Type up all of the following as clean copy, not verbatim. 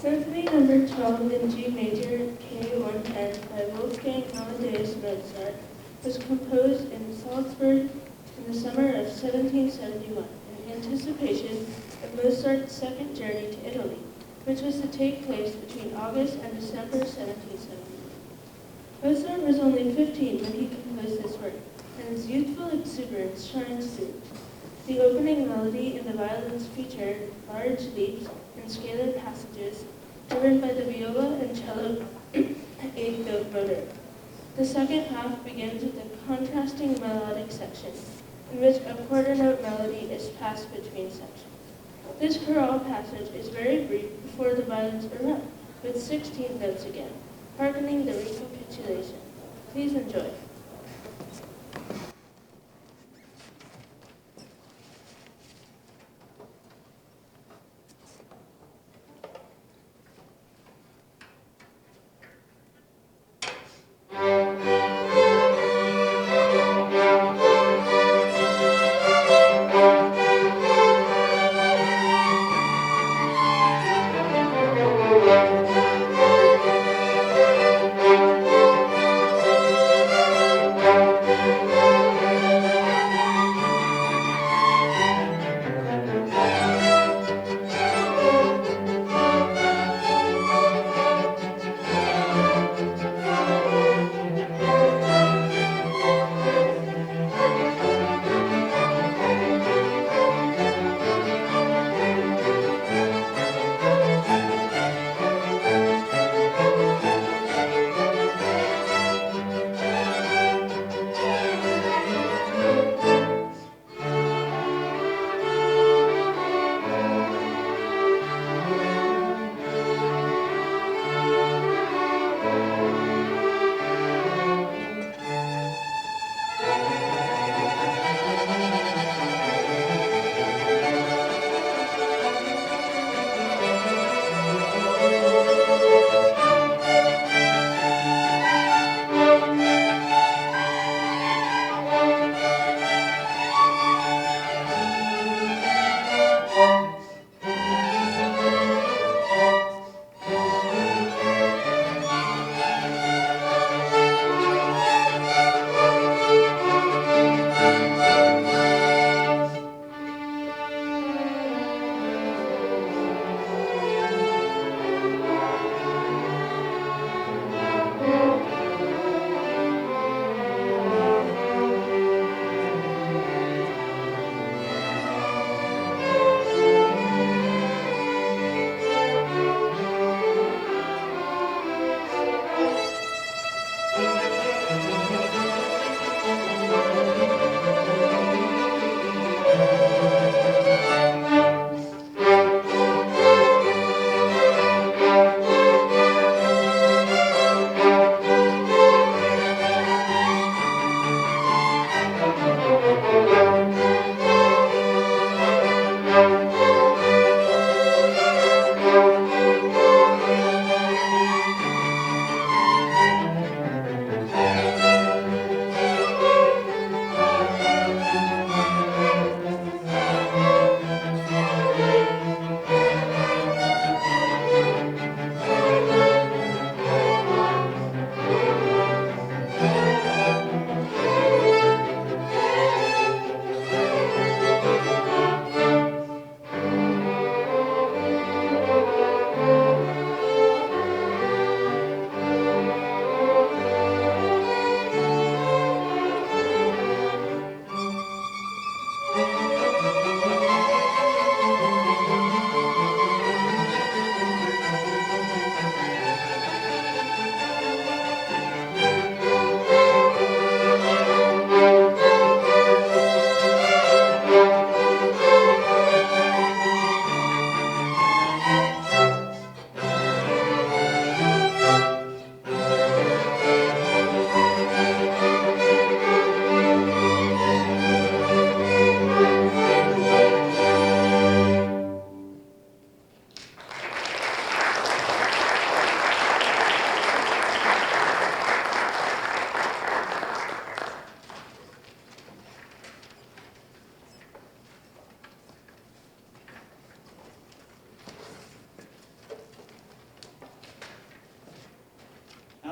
Symphony Number 12 in G major, K110 by Wolfgang Amadeus Mozart was composed in Salzburg in the summer of 1771 in anticipation of Mozart's second journey to Italy, which was to take place between August and December 1771. Mozart was only 15 when he composed this work, and his youthful exuberance shines through. The opening melody and the violins feature large leaps and scalar passages driven by the viola and cello eighth note motor. The second half begins with a contrasting melodic section, in which a quarter note melody is passed between sections. This chorale passage is very brief before the violins erupt with 16 notes again, harkening the recapitulation. Please enjoy.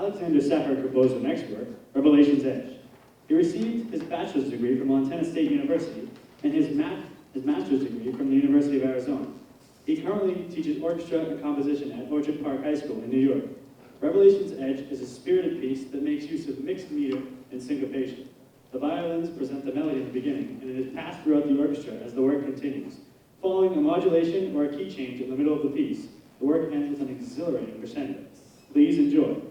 Alexander Seffer composed the next work, Revelation's Edge. He received his bachelor's degree from Montana State University and his master's degree from the University of Arizona. He currently teaches orchestra and composition at Orchard Park High School in New York. Revelation's Edge is a spirited piece that makes use of mixed meter and syncopation. The violins present the melody in the beginning, and it is passed throughout the orchestra as the work continues. Following a modulation or a key change in the middle of the piece, the work ends with an exhilarating crescendo. Please enjoy.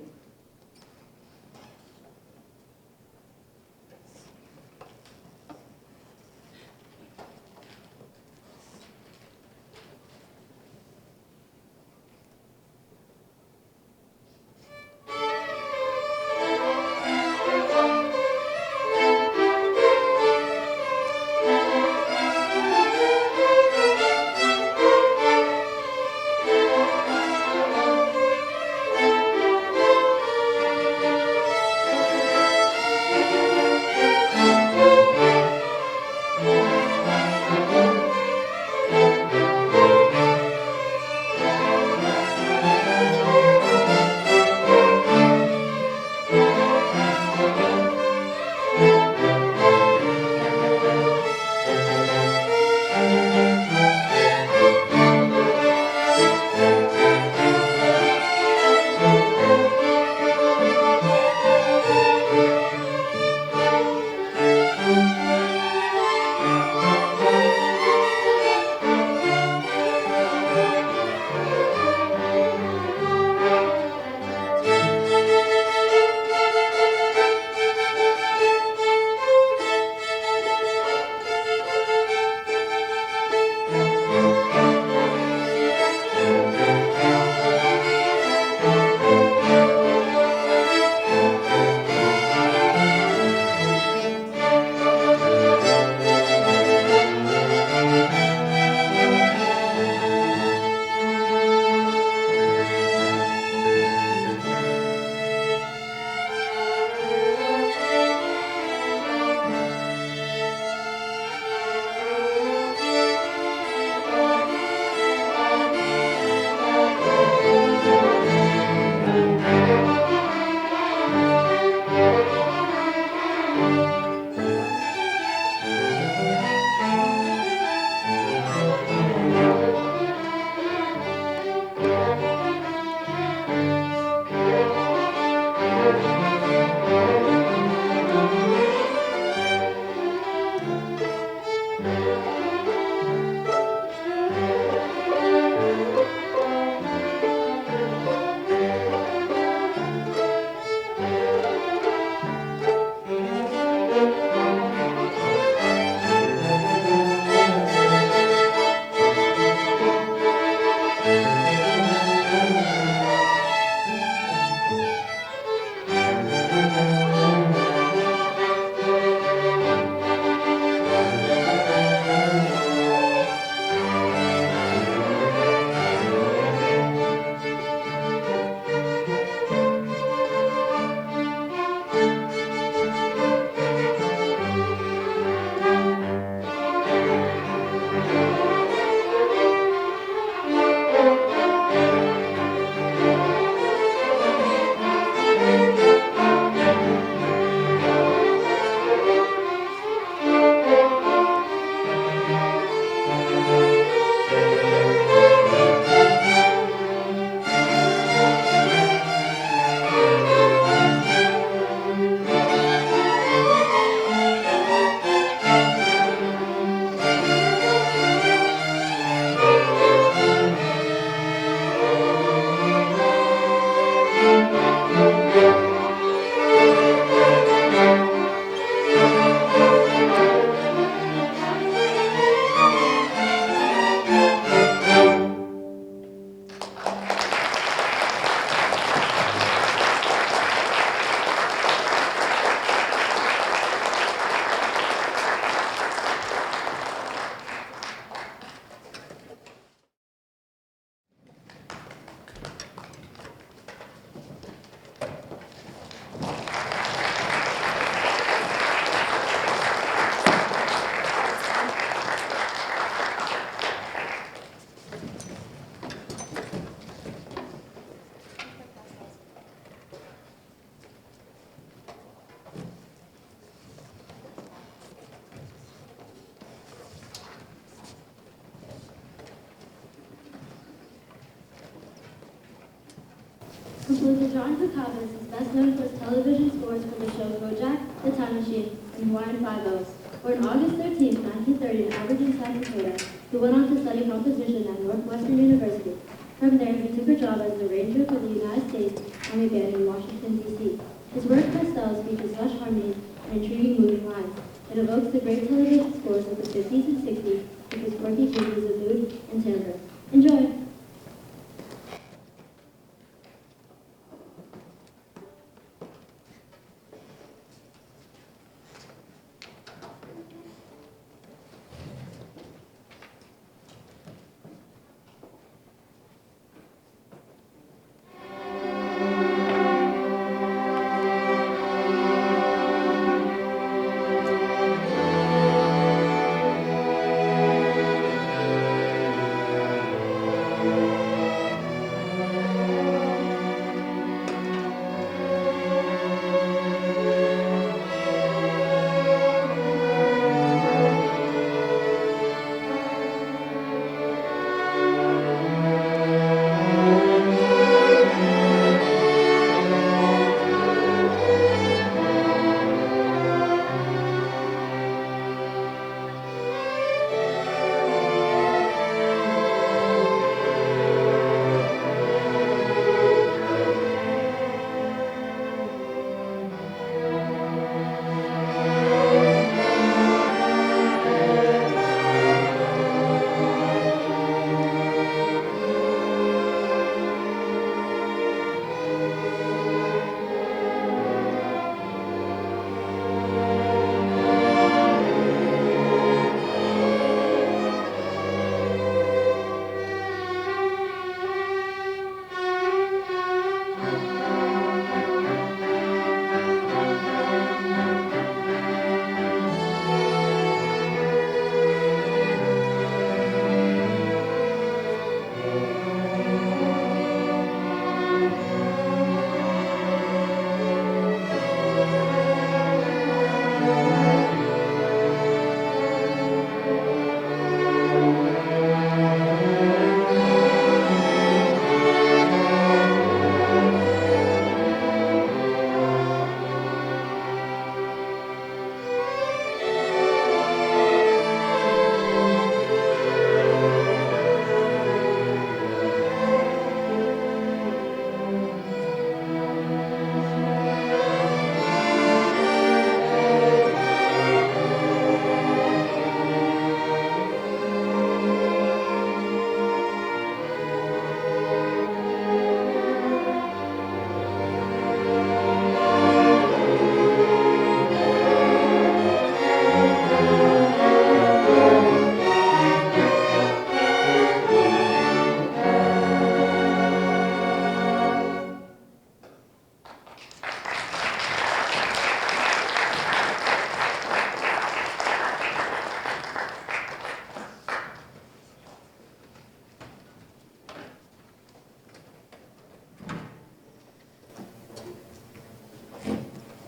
Composer John Kakavas is best known for his television scores for the shows BoJack, The Time Machine, and Hawaiian Five-O. Born August 13, 1930 in Aberdeen, South Dakota, he went on to study composition at Northwestern University. From there, he took a job as an arranger for the United States Army Band in Washington, D.C. His work pastels features lush harmony and intriguing moving lines. It evokes the great television scores of the 50s and 60s with his quirky changes of mood and timbre. Enjoy!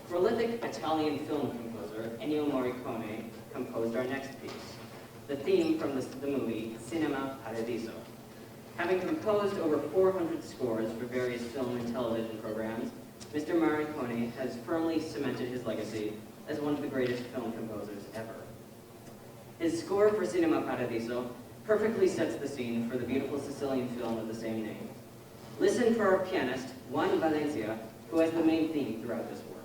Prolific Italian film composer Ennio Morricone composed our next piece, the theme from the movie Cinema Paradiso. Having composed over 400 scores for various film and television programs, Mr. Morricone has firmly cemented his legacy as one of the greatest film composers ever. His score for Cinema Paradiso perfectly sets the scene for the beautiful Sicilian film of the same name. Listen for our pianist, Juan Valencia, who has the main theme throughout this work.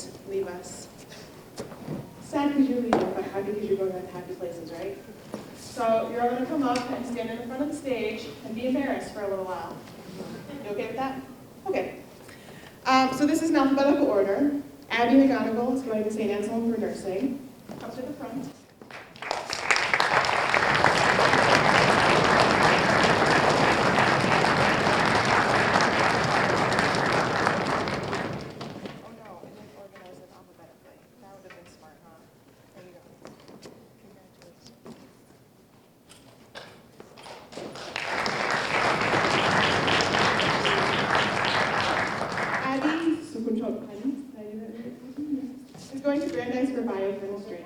guys leave us. Sad because you're leaving, but happy because you're going to happy places, right? So you're all going to come up and stand in the front of the stage and be embarrassed for a little while. You okay with that? Okay. So this is in alphabetical order. Abby McGonigal is going to St. Anselm for nursing. Come to the front. Oh no, I didn't organize it alphabetically. That would have been smart, huh? There you go. Congratulations. Abby Sukuchokpan, is going to Brandeis for biochemistry.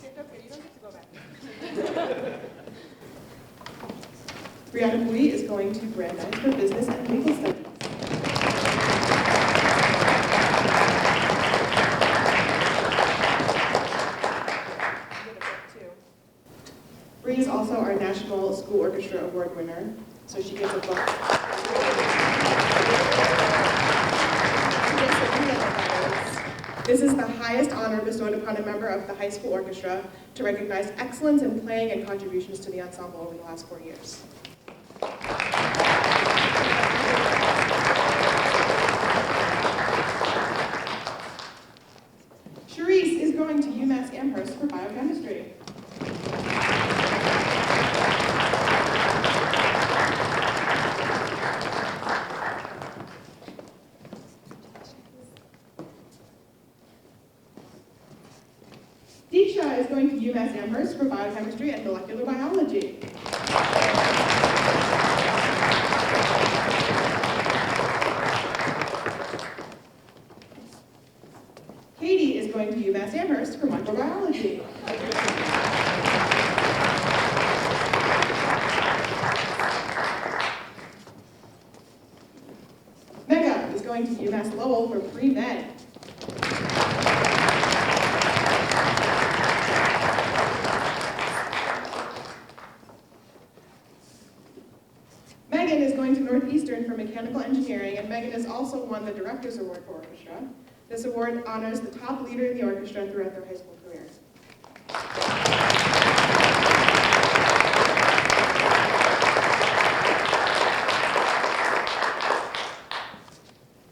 It's okay, you don't have to go back. Brianna Bui is going to Brandeis for business and legal studies. Bree is also our National School Orchestra Award winner, so she gets a book. This is the highest honor bestowed upon a member of the high school orchestra to recognize excellence in playing and contributions to the ensemble over the last 4 years. Charisse is going to UMass Amherst for biochemistry. Deeksha is going to UMass Amherst for biochemistry and molecular biology. Katie is going to UMass Amherst for microbiology. Mega is going to UMass Lowell for pre-med. Megan is going to Northeastern for mechanical engineering, and Megan has also won the Director's Award for Orchestra. This award honors the top leader in the orchestra throughout their high school career.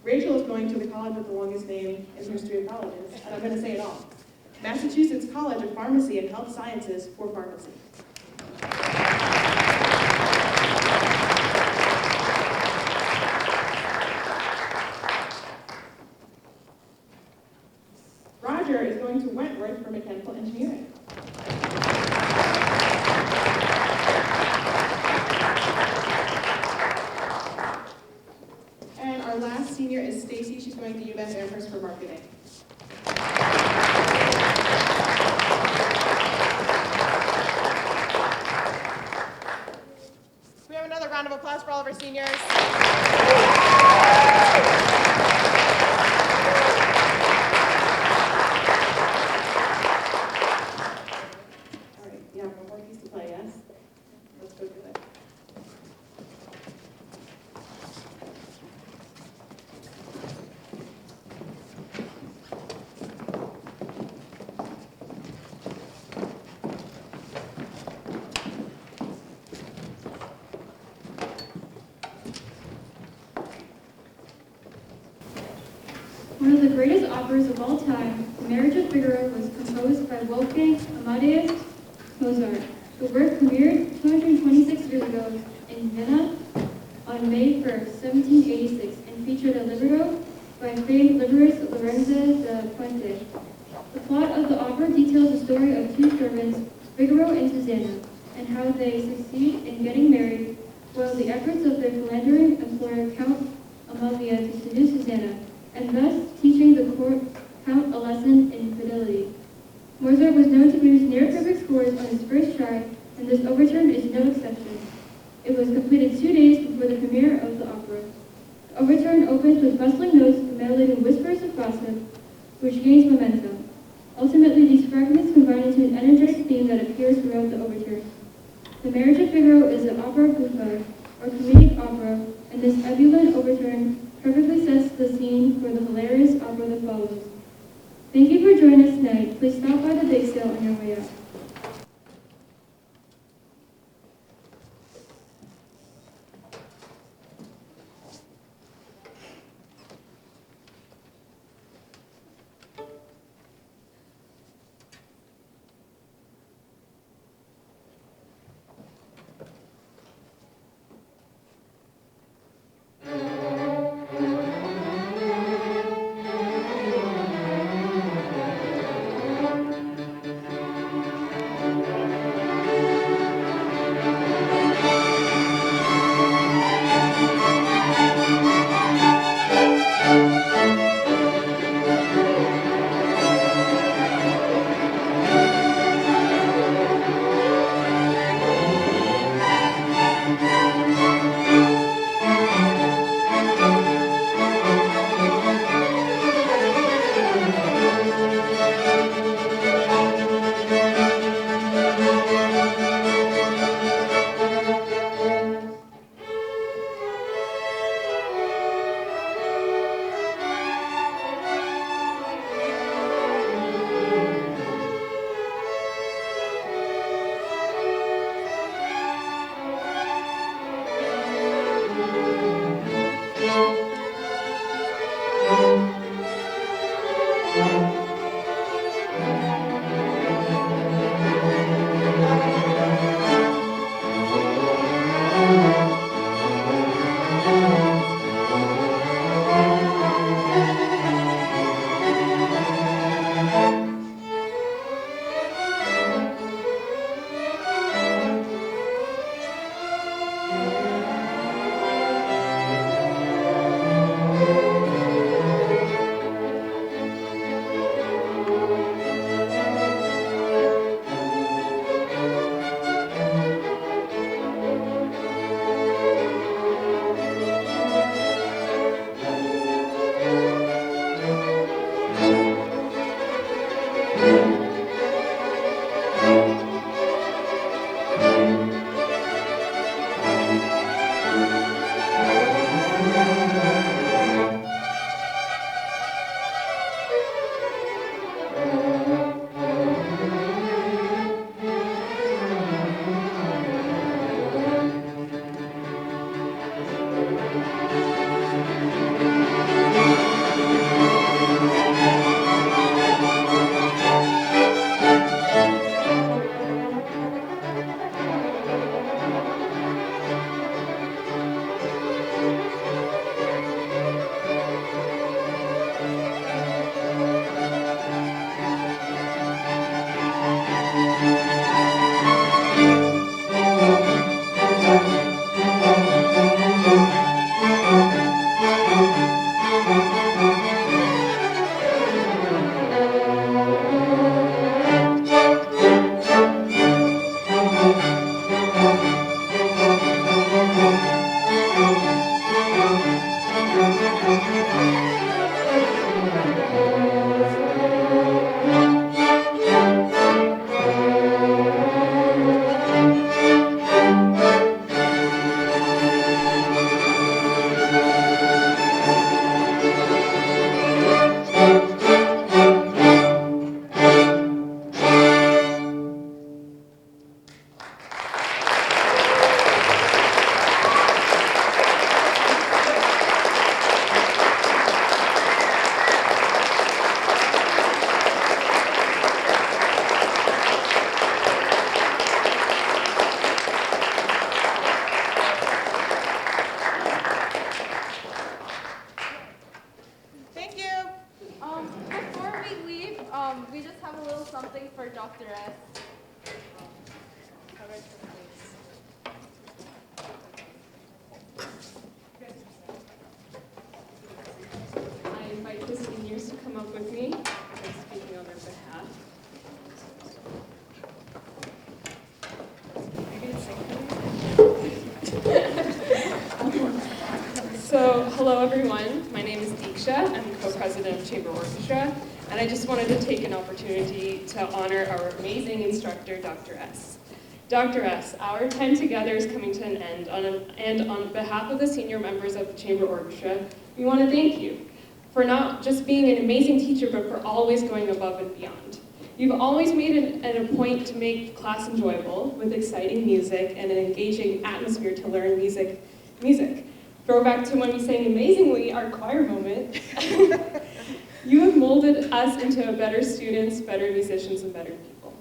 Rachel is going to the college with the longest name in the history of colleges, and I'm going to say it all. Massachusetts College of Pharmacy and Health Sciences for Pharmacy. Roger is going to Wentworth for mechanical engineering. And our last senior is Stacy. She's going to UMass Amherst for marketing. Can we have another round of applause for all of our seniors? One of the greatest operas of all time, The Marriage of Figaro, was composed by Wolfgang Amadeus Mozart. The work premiered 226 years ago in Vienna on May 1st, 1786, and featured a libretto by famed librettist Lorenzo da Ponte. The plot of the opera details the story of two servants, Figaro and Susanna, and how they succeed in getting married, while the efforts of their philandering employer Count Amalvia to seduce Susanna, and thus teaching the Count a lesson in fidelity. Mozart was known to produce near-perfect scores on his first try, and this overture is no exception. It was completed 2 days before the premiere of the opera. The overture opens with bustling notes emanating whispers of gossip, which gains momentum. Ultimately, these fragments combine to an energetic theme that appears throughout the overture. The Marriage of Figaro is an opera buffa, or comedic opera, and this ebullient overture perfectly sets the scene for the hilarious opera that follows. Thank you for joining us tonight. Please stop by the bake sale on your way out. So, hello everyone. My name is Diksha. I'm the co-president of Chamber Orchestra, And I just wanted to take an opportunity to honor our amazing instructor, Dr. S. Dr. S., our time together is coming to an end, and on behalf of the senior members of the Chamber Orchestra, we want to thank you for not just being an amazing teacher, but for always going above and beyond. You've always made it a point to make class enjoyable with exciting music and an engaging atmosphere to learn music. Throwback to when we sang amazingly, our choir moment. You have molded us into better students, better musicians, and better people.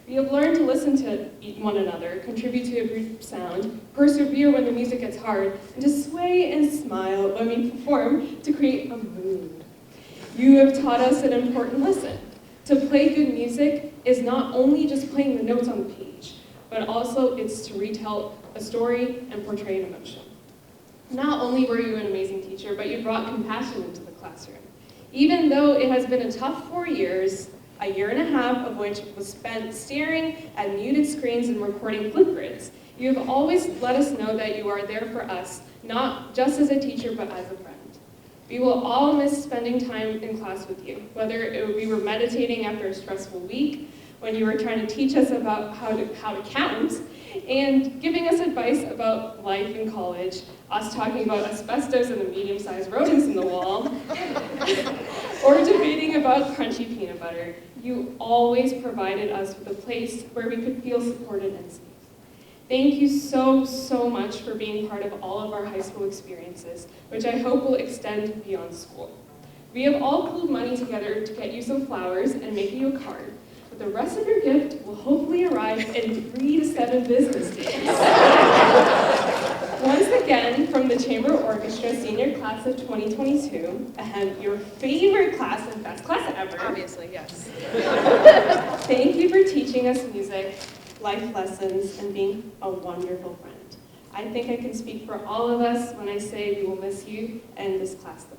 We have learned to listen to one another, contribute to a group sound, persevere when the music gets hard, and to sway and smile when we perform to create a mood. You have taught us an important lesson. To play good music is not only just playing the notes on the page, but also it's to retell a story and portray an emotion. Not only were you an amazing teacher, but you brought compassion into the classroom. Even though it has been a tough 4 years, a year and a half of which was spent staring at muted screens and recording Flipgrids, you have always let us know that you are there for us, not just as a teacher, but as a friend. We will all miss spending time in class with you, whether we were meditating after a stressful week, when you were trying to teach us about how to count, and giving us advice about life in college, us talking about asbestos and the medium-sized rodents in the wall, or debating about crunchy peanut butter. You always provided us with a place where we could feel supported and safe. Thank you so, so much for being part of all of our high school experiences, which I hope will extend beyond school. We have all pulled money together to get you some flowers and make you a card, but the rest of your gift will hopefully arrive in 3 to 7 business days. Once again, from the Chamber Orchestra Senior Class of 2022, your favorite class and best class ever. Obviously, yes. Thank you for teaching us music, life lessons, and being a wonderful friend. I think I can speak for all of us when I say we will miss you and this class the